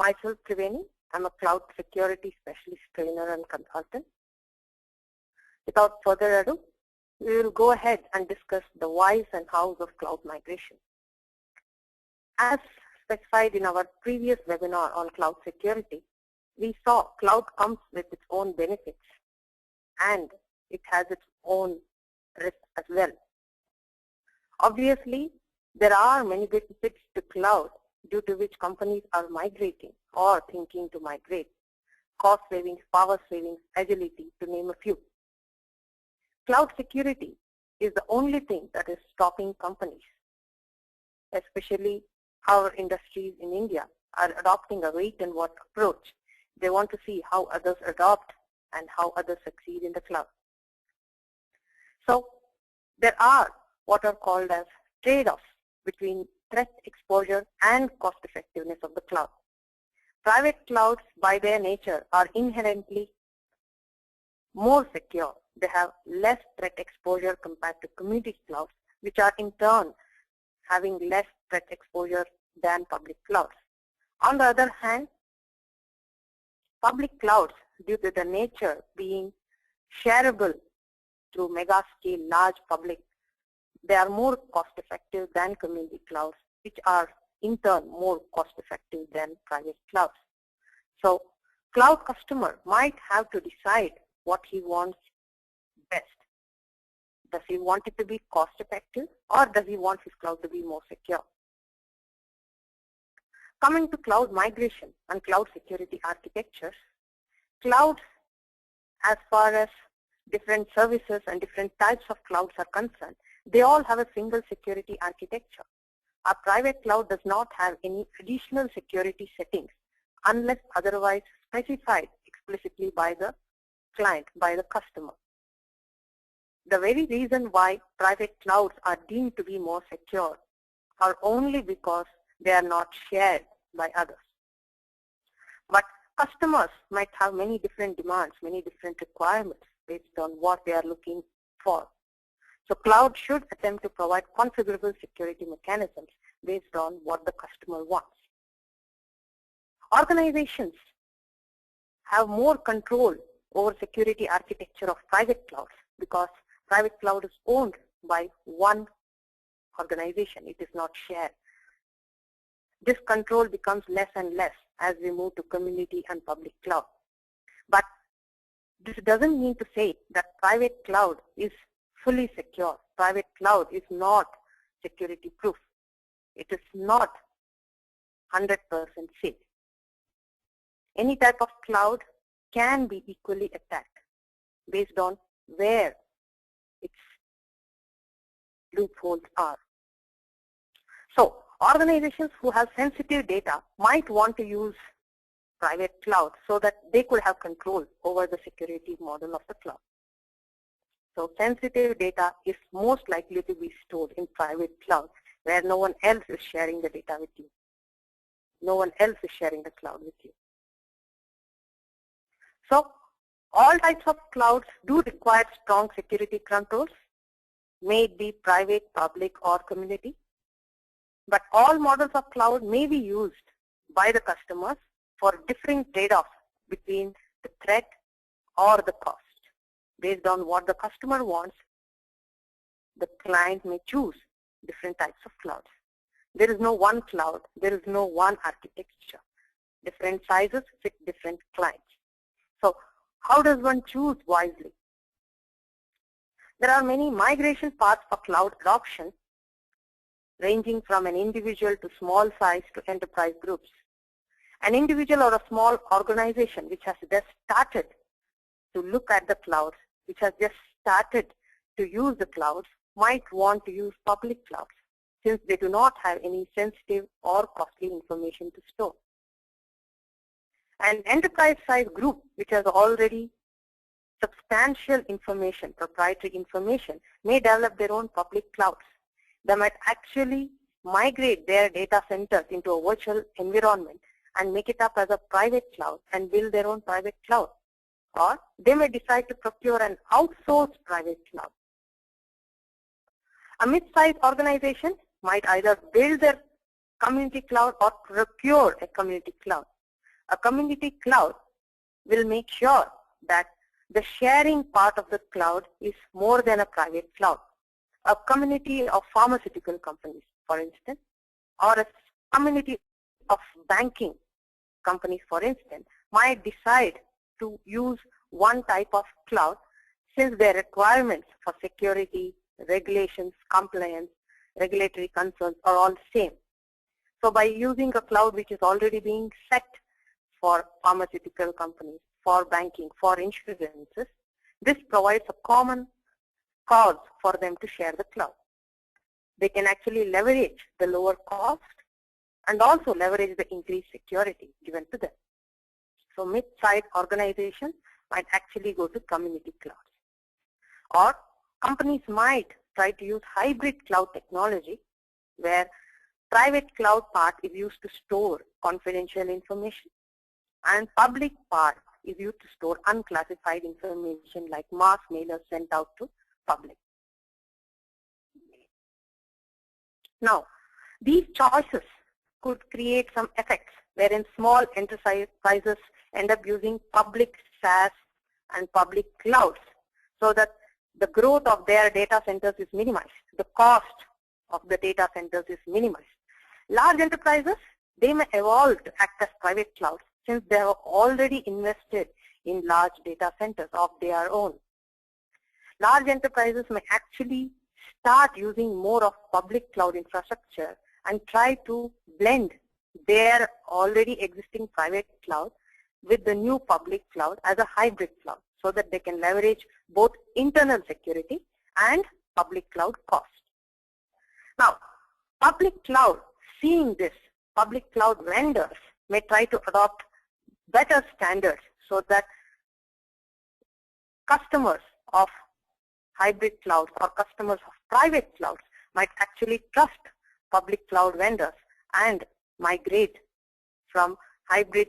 Myself, Triveni. I'm a cloud security specialist trainer and consultant. Without further ado, we will go ahead and discuss the whys and hows of cloud migration. As specified in our previous webinar on cloud security, we saw cloud comes with its own benefits and it has its own risks as well. Obviously, there are many benefits to cloud due to which companies are migrating or thinking to migrate. Cost savings, power savings, agility, to name a few. Cloud security is the only thing that is stopping companies, especially our industries in India are adopting a wait and watch approach. They want to see how others adopt and how others succeed in the cloud. So there are what are called as trade-offs between threat exposure and cost effectiveness of the cloud. Private clouds by their nature are inherently more secure. They have less threat exposure compared to community clouds, which are in turn having less threat exposure than public clouds. On the other hand, public clouds, due to the nature being shareable through mega-scale large public, they are more cost-effective than community clouds, which are in turn more cost-effective than private clouds. So, cloud customer might have to decide what he wants best. Does he want it to be cost-effective, or does he want his cloud to be more secure? Coming to cloud migration and cloud security architectures, clouds, as far as different services and different types of clouds are concerned, they all have a single security architecture. Our private cloud does not have any additional security settings unless otherwise specified explicitly by the client, by the customer. The very reason why private clouds are deemed to be more secure are only because they are not shared by others. But customers might have many different demands, many different requirements based on what they are looking for. So cloud should attempt to provide configurable security mechanisms based on what the customer wants. Organizations have more control over security architecture of private clouds because private cloud is owned by one organization. It is not shared. This control becomes less and less as we move to community and public cloud. But this doesn't mean to say that private cloud is fully secure. Private cloud is not security proof. It is not 100% safe. Any type of cloud can be equally attacked based on where its loopholes are. So organizations who have sensitive data might want to use private cloud so that they could have control over the security model of the cloud. So sensitive data is most likely to be stored in private cloud where no one else is sharing the data with you. No one else is sharing the cloud with you. So all types of clouds do require strong security controls, may it be private, public, or community. But all models of cloud may be used by the customers for differing trade-offs between the threat or the cost. Based on what the customer wants, the client may choose different types of clouds. There is no one cloud. There is no one architecture. Different sizes fit different clients. So how does one choose wisely? There are many migration paths for cloud adoption, ranging from an individual to small size to enterprise groups. An individual or a small organization which has just started to look at the clouds, which has just started to use the clouds, might want to use public clouds since they do not have any sensitive or costly information to store. An enterprise size group which has already substantial information, proprietary information, may develop their own public clouds. They might actually migrate their data centers into a virtual environment and make it up as a private cloud and build their own private cloud. Or they may decide to procure an outsourced private cloud. A mid-sized organization might either build their community cloud or procure a community cloud. A community cloud will make sure that the sharing part of the cloud is more than a private cloud. A community of pharmaceutical companies, for instance, or a community of banking companies, for instance, might decide to use one type of cloud since their requirements for security, regulations, compliance, regulatory concerns are all same. So by using a cloud which is already being set for pharmaceutical companies, for banking, for insurances, this provides a common cause for them to share the cloud. They can actually leverage the lower cost and also leverage the increased security given to them. So mid-sized organizations might actually go to community clouds. Or companies might try to use hybrid cloud technology where private cloud part is used to store confidential information and public part is used to store unclassified information like mass mailers sent out to public. Now, these choices could create some effects wherein small enterprises end up using public SaaS and public clouds so that the growth of their data centers is minimized. The cost of the data centers is minimized. Large enterprises, they may evolve to act as private clouds since they have already invested in large data centers of their own. Large enterprises may actually start using more of public cloud infrastructure and try to blend their already existing private cloud with the new public cloud as a hybrid cloud so that they can leverage both internal security and public cloud cost. Now, public cloud, seeing this, public cloud vendors may try to adopt better standards so that customers of hybrid clouds or customers of private clouds might actually trust public cloud vendors and migrate from hybrid